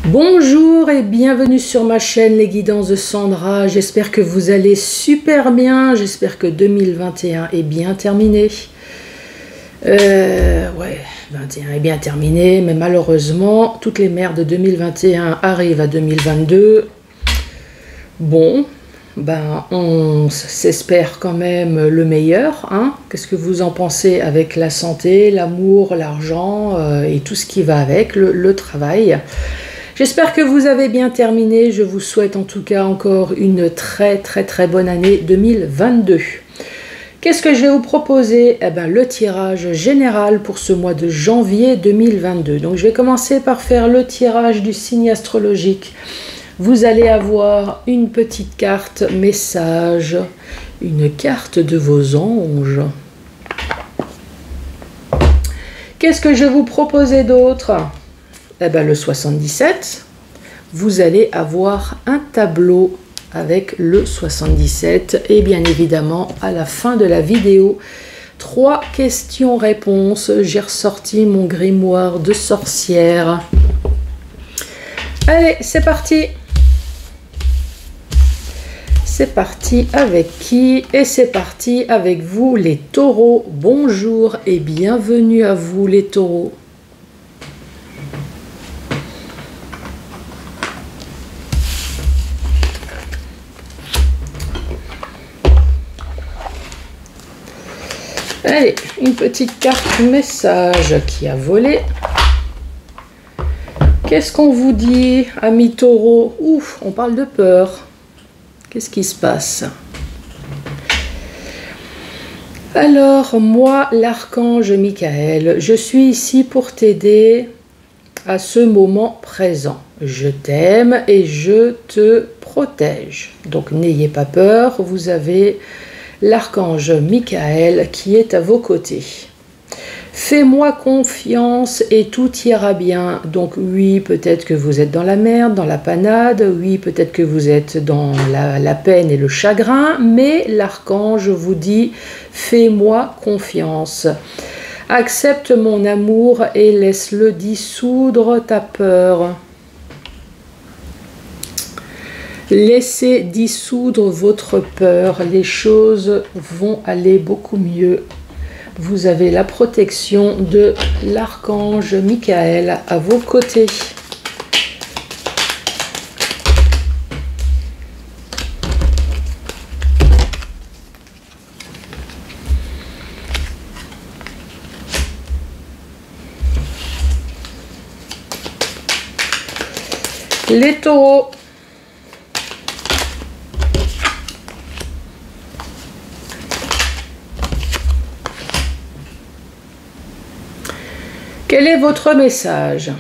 Bonjour et bienvenue sur ma chaîne Les Guidances de Sandra. J'espère que vous allez super bien. J'espère que 2021 est bien terminé. Ouais, 21 est bien terminé, mais malheureusement, toutes les merdes de 2021 arrivent à 2022. Bon, ben, on s'espère quand même le meilleur, hein. Qu'est-ce que vous en pensez avec la santé, l'amour, l'argent et tout ce qui va avec, le travail? J'espère que vous avez bien terminé. Je vous souhaite en tout cas encore une très bonne année 2022. Qu'est-ce que je vais vous proposer? Eh ben, le tirage général pour ce mois de janvier 2022. Donc je vais commencer par faire le tirage du signe astrologique. Vous allez avoir une petite carte message, une carte de vos anges. Qu'est-ce que je vais vous proposer d'autre? Eh ben, le 77, vous allez avoir un tableau avec le 77 et bien évidemment à la fin de la vidéo 3 questions-réponses. J'ai ressorti mon grimoire de sorcière. Allez, c'est parti. C'est parti avec qui? Et c'est parti avec vous les taureaux. Bonjour et bienvenue à vous les taureaux. Allez, une petite carte message qui a volé. Qu'est-ce qu'on vous dit, amis taureaux? Ouf, on parle de peur. Qu'est-ce qui se passe? Alors, moi, l'archange Michael, je suis ici pour t'aider à ce moment présent. Je t'aime et je te protège. Donc, n'ayez pas peur, vous avez l'archange Michael qui est à vos côtés. Fais-moi confiance et tout ira bien. Donc oui, peut-être que vous êtes dans la merde, dans la panade. Oui, peut-être que vous êtes dans la peine et le chagrin. Mais l'archange vous dit, fais-moi confiance. Accepte mon amour et laisse-le dissoudre ta peur. Laissez dissoudre votre peur, les choses vont aller beaucoup mieux. Vous avez la protection de l'archange Michael à vos côtés. Les taureaux. Quel est votre message?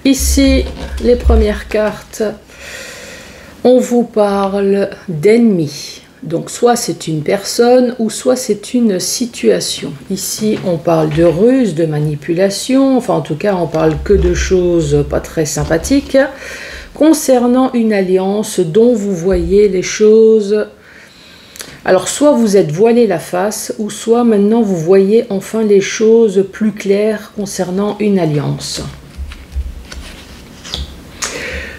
Ici, les premières cartes, on vous parle d'ennemis. Donc, soit c'est une personne ou soit c'est une situation. Ici, on parle de ruse, de manipulation. Enfin, en tout cas, on parle que de choses pas très sympathiques. Concernant une alliance dont vous voyez les choses... Alors, soit vous êtes voilé la face, ou soit maintenant vous voyez enfin les choses plus claires concernant une alliance.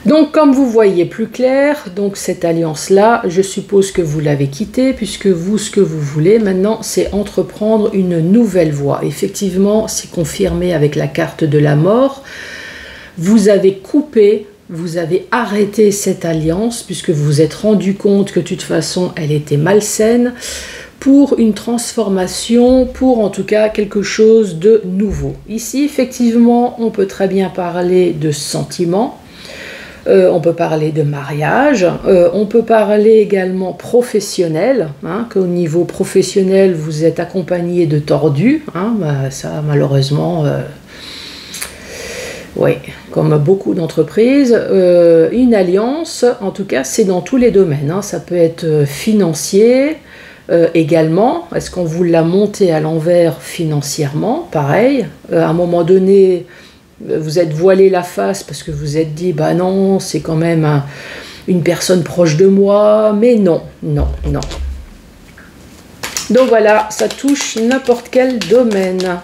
Donc, comme vous voyez plus clair, donc cette alliance-là, je suppose que vous l'avez quittée, puisque vous, ce que vous voulez maintenant, c'est entreprendre une nouvelle voie. Effectivement, c'est confirmé avec la carte de la mort. Vous avez coupé... Vous avez arrêté cette alliance puisque vous vous êtes rendu compte que de toute façon elle était malsaine pour une transformation, pour en tout cas quelque chose de nouveau. Ici effectivement on peut très bien parler de sentiments, on peut parler de mariage, on peut parler également professionnel, hein, qu'au niveau professionnel vous êtes accompagné de tordus, hein, bah, ça malheureusement... Oui, comme beaucoup d'entreprises, une alliance, en tout cas, c'est dans tous les domaines. Hein. Ça peut être financier également. Est-ce qu'on vous l'a monté à l'envers financièrement? Pareil. À un moment donné, vous êtes voilé la face parce que vous êtes dit, bah non, c'est quand même une personne proche de moi. Mais non, non, non. Donc voilà, ça touche n'importe quel domaine.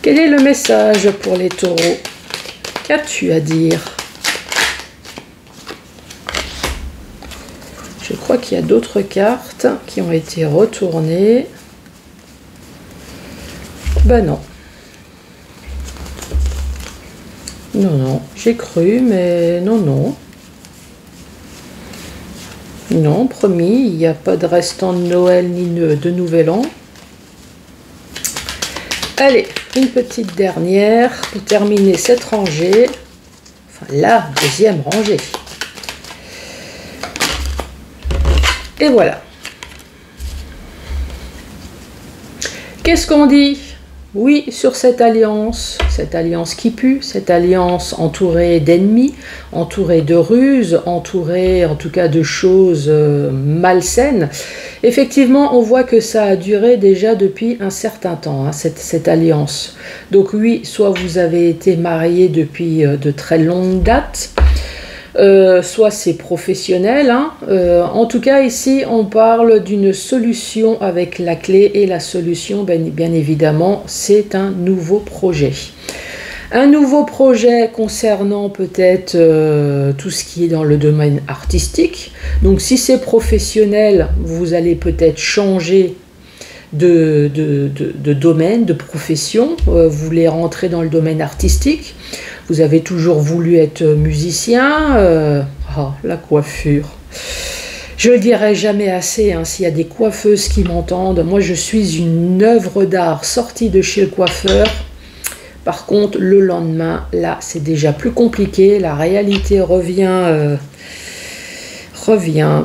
Quel est le message pour les taureaux? Qu'as-tu à dire? Je crois qu'il y a d'autres cartes qui ont été retournées. Ben non. Non, non, j'ai cru, mais non, non. Non, promis, il n'y a pas de restant de Noël ni de Nouvel An. Allez, une petite dernière pour terminer cette rangée. Enfin, la deuxième rangée. Et voilà. Qu'est-ce qu'on dit? Oui, sur cette alliance qui pue, cette alliance entourée d'ennemis, entourée de ruses, entourée en tout cas de choses malsaines. Effectivement, on voit que ça a duré déjà depuis un certain temps, hein, cette alliance. Donc oui, soit vous avez été mariés depuis de très longues dates, soit c'est professionnel, hein. En tout cas ici on parle d'une solution avec la clé, et la solution bien évidemment c'est un nouveau projet. Un nouveau projet concernant peut-être tout ce qui est dans le domaine artistique. Donc si c'est professionnel, vous allez peut-être changer de domaine, de profession. Vous voulez rentrer dans le domaine artistique. Vous avez toujours voulu être musicien. Oh, la coiffure. Je le dirai jamais assez, hein, s'il y a des coiffeuses qui m'entendent. Moi, je suis une œuvre d'art sortie de chez le coiffeur. Par contre, le lendemain, là, c'est déjà plus compliqué. La réalité revient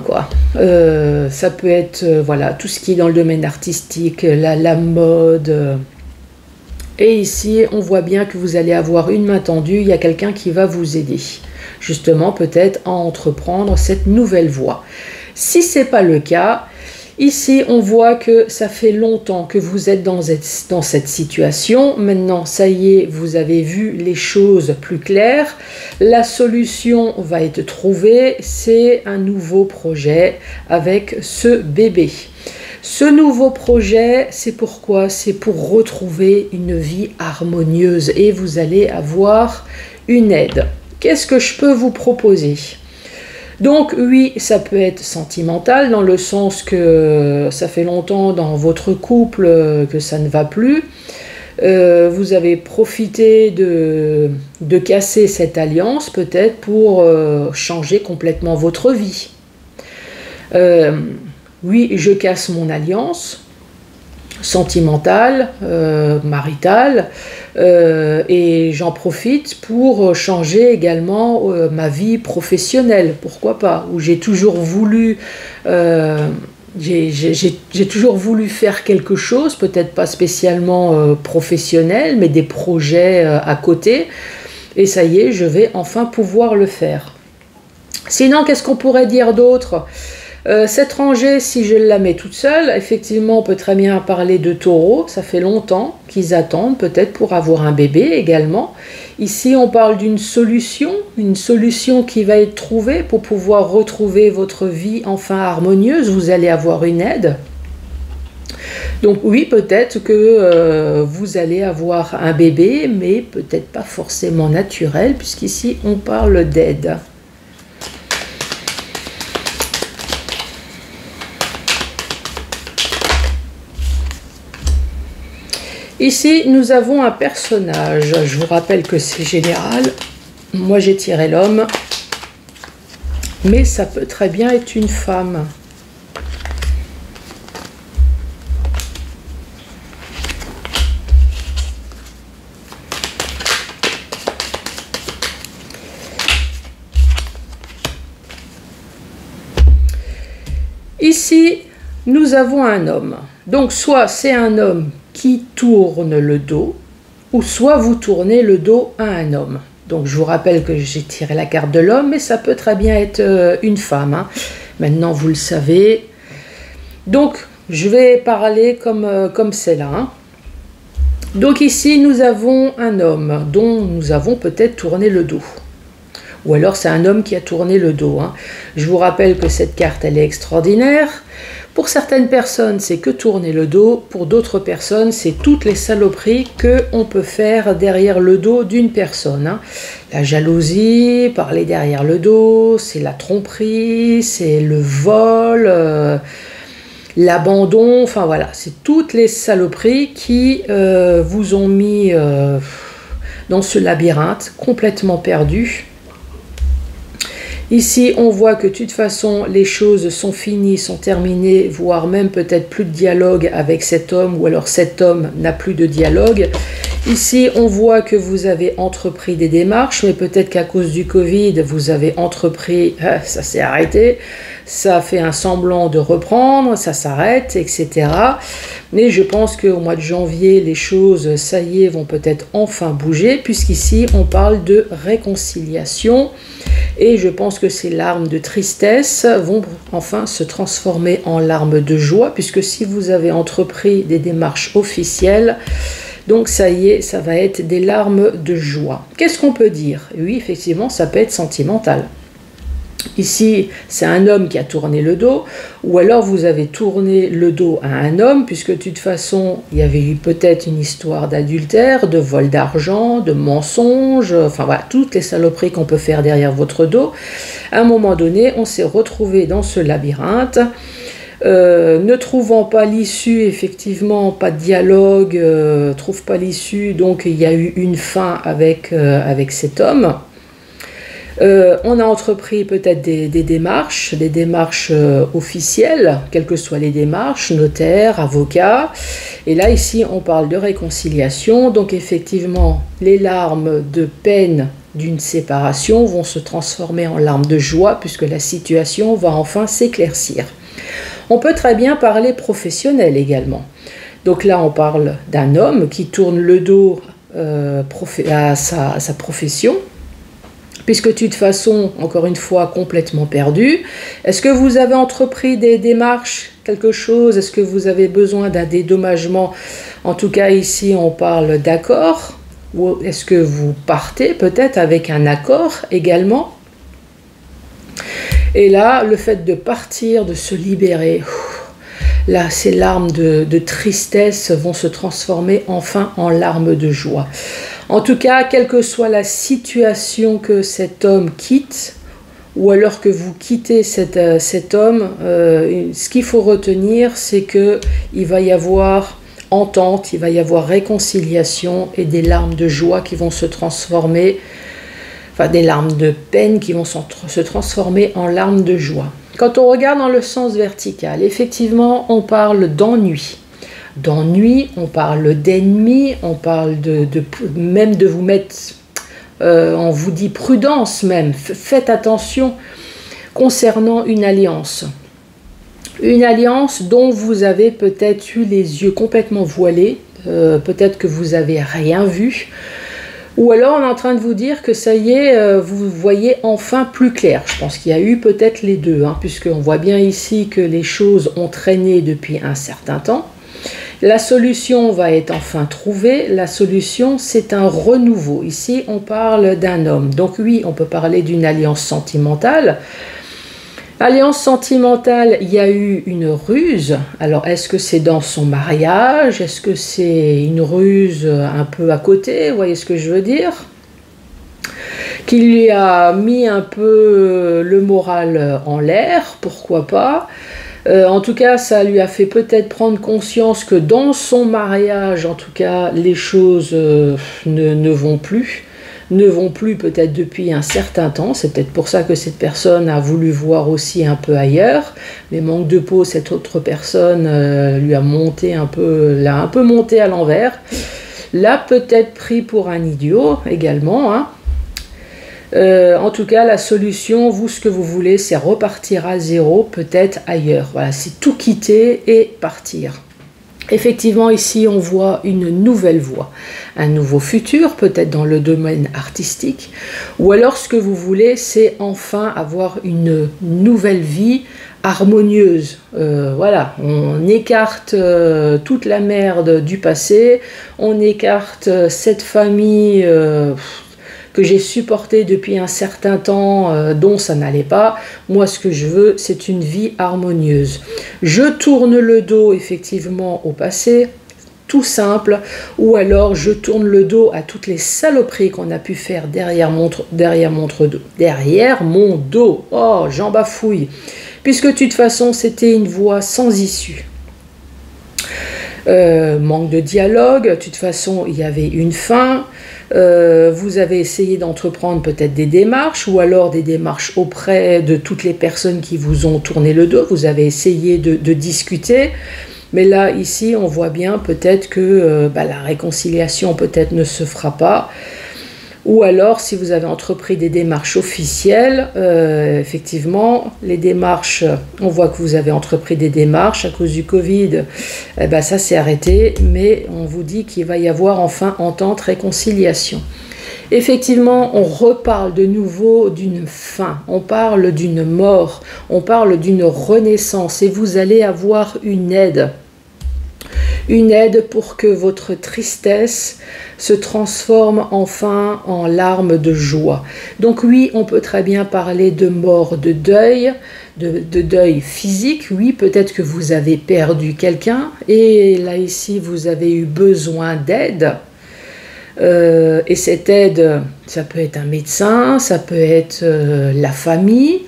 quoi. Ça peut être voilà, tout ce qui est dans le domaine artistique, la mode. Et ici, on voit bien que vous allez avoir une main tendue. Il y a quelqu'un qui va vous aider, justement, peut-être à entreprendre cette nouvelle voie. Si ce n'est pas le cas, ici, on voit que ça fait longtemps que vous êtes dans cette situation. Maintenant, ça y est, vous avez vu les choses plus claires. La solution va être trouvée. C'est un nouveau projet avec ce bébé. Ce nouveau projet, c'est pourquoi? C'est pour retrouver une vie harmonieuse et vous allez avoir une aide. Qu'est-ce que je peux vous proposer? Donc oui, ça peut être sentimental dans le sens que ça fait longtemps dans votre couple que ça ne va plus. Vous avez profité de casser cette alliance peut-être pour changer complètement votre vie. Oui, je casse mon alliance sentimentale, maritale, et j'en profite pour changer également ma vie professionnelle, pourquoi pas, où j'ai toujours voulu j'ai toujours voulu faire quelque chose, peut-être pas spécialement professionnel, mais des projets à côté, et ça y est, je vais enfin pouvoir le faire. Sinon, qu'est-ce qu'on pourrait dire d'autre? Cette rangée, si je la mets toute seule, effectivement, on peut très bien parler de taureaux. Ça fait longtemps qu'ils attendent, peut-être pour avoir un bébé également. Ici, on parle d'une solution qui va être trouvée pour pouvoir retrouver votre vie enfin harmonieuse. Vous allez avoir une aide. Donc oui, peut-être que vous allez avoir un bébé, mais peut-être pas forcément naturel, puisqu'ici, on parle d'aide. Ici, nous avons un personnage. Je vous rappelle que c'est général. Moi, j'ai tiré l'homme. Mais ça peut très bien être une femme. Ici, nous avons un homme. Donc, soit c'est un homme qui tourne le dos, ou soit vous tournez le dos à un homme. Donc je vous rappelle que j'ai tiré la carte de l'homme, mais ça peut très bien être une femme, hein. Maintenant vous le savez. Donc je vais parler comme c'est là, hein. Donc ici nous avons un homme dont nous avons peut-être tourné le dos. Ou alors c'est un homme qui a tourné le dos, hein. Je vous rappelle que cette carte elle est extraordinaire. Pour certaines personnes, c'est que tourner le dos. Pour d'autres personnes, c'est toutes les saloperies qu'on peut faire derrière le dos d'une personne. Hein. La jalousie, parler derrière le dos, c'est la tromperie, c'est le vol, l'abandon. Enfin voilà, c'est toutes les saloperies qui vous ont mis dans ce labyrinthe complètement perdu. Ici, on voit que de toute façon, les choses sont finies, sont terminées, voire même peut-être plus de dialogue avec cet homme, ou alors cet homme n'a plus de dialogue. Ici, on voit que vous avez entrepris des démarches, mais peut-être qu'à cause du Covid, vous avez entrepris, ça s'est arrêté, ça fait un semblant de reprendre, ça s'arrête, etc. Mais je pense qu'au mois de janvier, les choses, ça y est, vont peut-être enfin bouger, puisqu'ici, on parle de réconciliation. Et je pense que ces larmes de tristesse vont enfin se transformer en larmes de joie, puisque si vous avez entrepris des démarches officielles, donc ça y est, ça va être des larmes de joie. Qu'est-ce qu'on peut dire? Oui, effectivement, ça peut être sentimental. Ici, c'est un homme qui a tourné le dos, ou alors vous avez tourné le dos à un homme, puisque de toute façon, il y avait eu peut-être une histoire d'adultère, de vol d'argent, de mensonge, enfin voilà, toutes les saloperies qu'on peut faire derrière votre dos. À un moment donné, on s'est retrouvé dans ce labyrinthe, ne trouvant pas l'issue, effectivement, pas de dialogue, trouve pas l'issue, donc il y a eu une fin avec cet homme. On a entrepris peut-être des démarches officielles, quelles que soient les démarches, notaire, avocat. Et là, ici, on parle de réconciliation. Donc, effectivement, les larmes de peine d'une séparation vont se transformer en larmes de joie puisque la situation va enfin s'éclaircir. On peut très bien parler professionnel également. Donc là, on parle d'un homme qui tourne le dos à sa profession, puisque de toute façon, encore une fois, complètement perdu. Est-ce que vous avez entrepris des démarches, quelque chose? Est-ce que vous avez besoin d'un dédommagement? En tout cas, ici, on parle d'accord. Ou est-ce que vous partez peut-être avec un accord également? Et là, le fait de partir, de se libérer, là, ces larmes de tristesse vont se transformer enfin en larmes de joie. En tout cas, quelle que soit la situation que cet homme quitte, ou alors que vous quittez cet homme, ce qu'il faut retenir, c'est qu'il va y avoir entente, il va y avoir réconciliation et des larmes de joie qui vont se transformer, enfin des larmes de peine qui vont se transformer en larmes de joie. Quand on regarde dans le sens vertical, effectivement, on parle d'ennui. D'ennui, on parle d'ennemi, on parle même de vous mettre, on vous dit prudence même, faites attention concernant une alliance. Une alliance dont vous avez peut-être eu les yeux complètement voilés, peut-être que vous n'avez rien vu, ou alors on est en train de vous dire que ça y est, vous voyez enfin plus clair. Je pense qu'il y a eu peut-être les deux, hein, puisqu'on voit bien ici que les choses ont traîné depuis un certain temps. La solution va être enfin trouvée. La solution, c'est un renouveau. Ici, on parle d'un homme. Donc oui, on peut parler d'une alliance sentimentale. Alliance sentimentale, il y a eu une ruse. Alors, est-ce que c'est dans son mariage? Est-ce que c'est une ruse un peu à côté? Vous voyez ce que je veux dire? Qui lui a mis un peu le moral en l'air, pourquoi pas? En tout cas, ça lui a fait peut-être prendre conscience que dans son mariage, en tout cas, les choses ne vont plus peut-être depuis un certain temps. C'est peut-être pour ça que cette personne a voulu voir aussi un peu ailleurs. Mais manque de peau, cette autre personne lui a monté l'a un peu monté à l'envers. L'a peut-être pris pour un idiot également, hein. En tout cas, la solution, vous, ce que vous voulez, c'est repartir à zéro, peut-être ailleurs. Voilà, c'est tout quitter et partir. Effectivement, ici, on voit une nouvelle voie, un nouveau futur, peut-être dans le domaine artistique. Ou alors, ce que vous voulez, c'est enfin avoir une nouvelle vie harmonieuse. Voilà, on écarte toute la merde du passé, on écarte cette famille... que j'ai supporté depuis un certain temps, dont ça n'allait pas. Moi, ce que je veux, c'est une vie harmonieuse. Je tourne le dos, effectivement, au passé, tout simple, ou alors je tourne le dos à toutes les saloperies qu'on a pu faire derrière mon dos. Oh, j'en bafouille. Puisque de toute façon, c'était une voie sans issue. Manque de dialogue, de toute façon, il y avait une fin. Vous avez essayé d'entreprendre peut-être des démarches, ou alors des démarches auprès de toutes les personnes qui vous ont tourné le dos. Vous avez essayé de discuter. Mais là, ici, on voit bien peut-être que la réconciliation peut-être ne se fera pas. Ou alors, si vous avez entrepris des démarches officielles, effectivement, les démarches, on voit que vous avez entrepris des démarches à cause du Covid, ça s'est arrêté, mais on vous dit qu'il va y avoir enfin entente, réconciliation. Effectivement, on reparle de nouveau d'une fin, on parle d'une mort, on parle d'une renaissance et vous allez avoir une aide. Une aide pour que votre tristesse se transforme enfin en larmes de joie. Donc oui, on peut très bien parler de mort, de deuil physique. Oui, peut-être que vous avez perdu quelqu'un et là ici, vous avez eu besoin d'aide. Et cette aide, ça peut être un médecin, ça peut être la famille,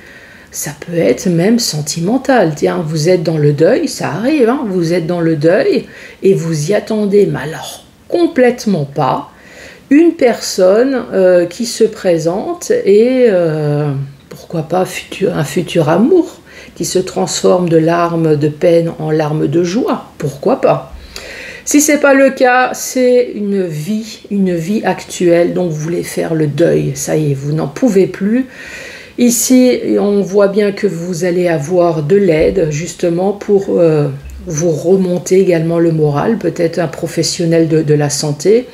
ça peut être même sentimental. Tiens, vous êtes dans le deuil, ça arrive, hein, vous êtes dans le deuil et vous y attendez, mais alors complètement pas, une personne qui se présente et pourquoi pas un futur amour qui se transforme de larmes de peine en larmes de joie, pourquoi pas. Si ce n'est pas le cas, c'est une vie actuelle dont vous voulez faire le deuil. Ça y est, vous n'en pouvez plus. Ici, on voit bien que vous allez avoir de l'aide justement pour vous remonter également le moral, peut-être un professionnel de la santé,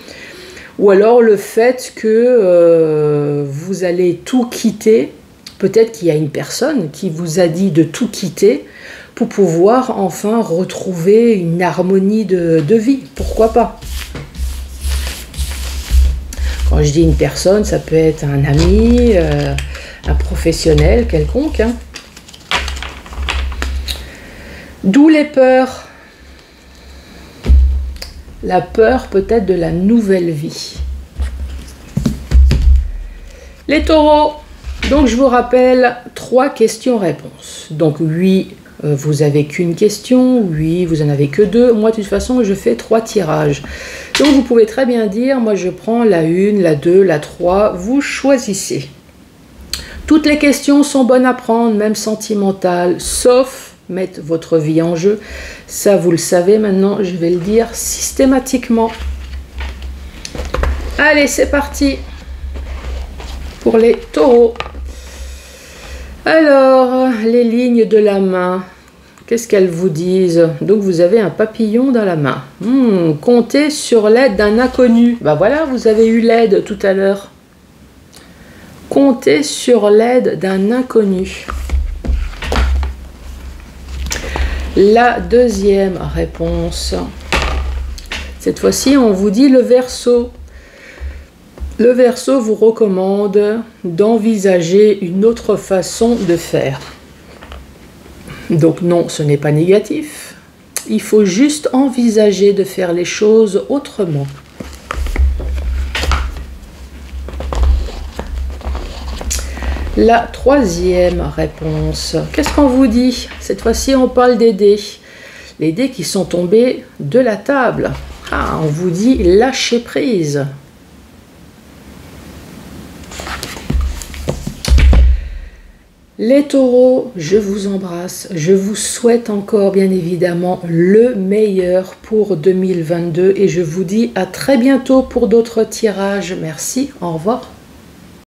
ou alors le fait que vous allez tout quitter. Peut-être qu'il y a une personne qui vous a dit de tout quitter pour pouvoir enfin retrouver une harmonie de vie. Pourquoi pas? Quand je dis une personne, ça peut être un ami, un professionnel quelconque. Hein. D'où les peurs. La peur peut-être de la nouvelle vie. Les taureaux. Donc je vous rappelle 3 questions-réponses. Donc oui, vous avez qu'une question, oui, vous en avez que 2. Moi, de toute façon, je fais 3 tirages. Donc, vous pouvez très bien dire, moi, je prends la 1, la 2, la 3. Vous choisissez. Toutes les questions sont bonnes à prendre, même sentimentales, sauf mettre votre vie en jeu. Ça, vous le savez maintenant, je vais le dire systématiquement. Allez, c'est parti pour les taureaux. Alors, les lignes de la main, qu'est-ce qu'elles vous disent? Donc, vous avez un papillon dans la main. Comptez sur l'aide d'un inconnu. Ben voilà, vous avez eu l'aide tout à l'heure. Comptez sur l'aide d'un inconnu. La deuxième réponse. Cette fois-ci, on vous dit le Verseau. Le Verseau vous recommande d'envisager une autre façon de faire. Donc non, ce n'est pas négatif. Il faut juste envisager de faire les choses autrement. La troisième réponse. Qu'est-ce qu'on vous dit? Cette fois-ci, on parle des dés. Les dés qui sont tombés de la table. Ah, on vous dit lâcher prise. Les taureaux, je vous embrasse. Je vous souhaite encore, bien évidemment, le meilleur pour 2022. Et je vous dis à très bientôt pour d'autres tirages. Merci, au revoir.